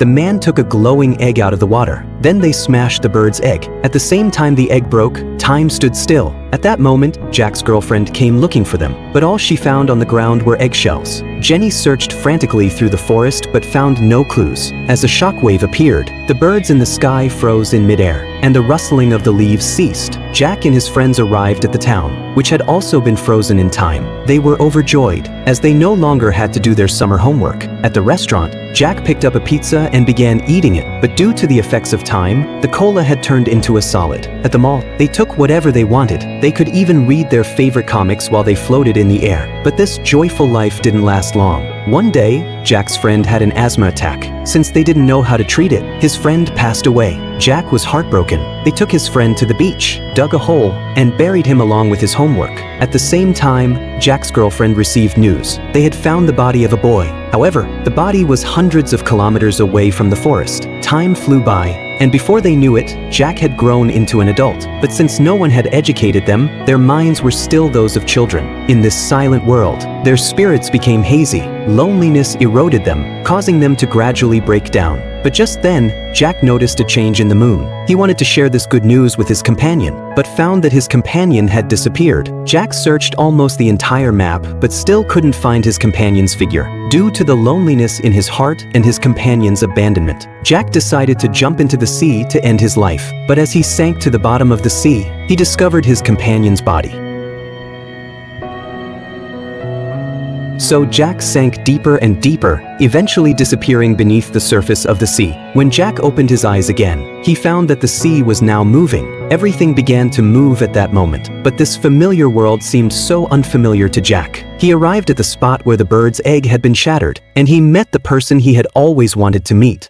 the man took a glowing egg out of the water. Then they smashed the bird's egg. At the same time the egg broke, time stood still. At that moment, Jack's girlfriend came looking for them, but all she found on the ground were eggshells. Jenny searched frantically through the forest but found no clues. As a shockwave appeared, the birds in the sky froze in midair, and the rustling of the leaves ceased. Jack and his friends arrived at the town, which had also been frozen in time. They were overjoyed, as they no longer had to do their summer homework. At the restaurant, Jack picked up a pizza and began eating it, but due to the effects of time, the cola had turned into a solid. At the mall, they took whatever they wanted. They could even read their favorite comics while they floated in the air. But this joyful life didn't last long. One day, Jack's friend had an asthma attack. Since they didn't know how to treat it, his friend passed away. Jack was heartbroken. They took his friend to the beach, dug a hole, and buried him along with his homework. At the same time, Jack's girlfriend received news. They had found the body of a boy. However, the body was hundreds of kilometers away from the forest. Time flew by, and before they knew it, Jack had grown into an adult. But since no one had educated them, their minds were still those of children. In this silent world, their spirits became hazy. Loneliness eroded them, causing them to gradually break down. But just then, Jack noticed a change in the moon. He wanted to share this good news with his companion, but found that his companion had disappeared. Jack searched almost the entire map, but still couldn't find his companion's figure. Due to the loneliness in his heart and his companion's abandonment, Jack decided to jump into the sea to end his life. But as he sank to the bottom of the sea, he discovered his companion's body. So Jack sank deeper and deeper, eventually disappearing beneath the surface of the sea. When Jack opened his eyes again, he found that the sea was now moving. Everything began to move at that moment, but this familiar world seemed so unfamiliar to Jack. He arrived at the spot where the bird's egg had been shattered, and he met the person he had always wanted to meet.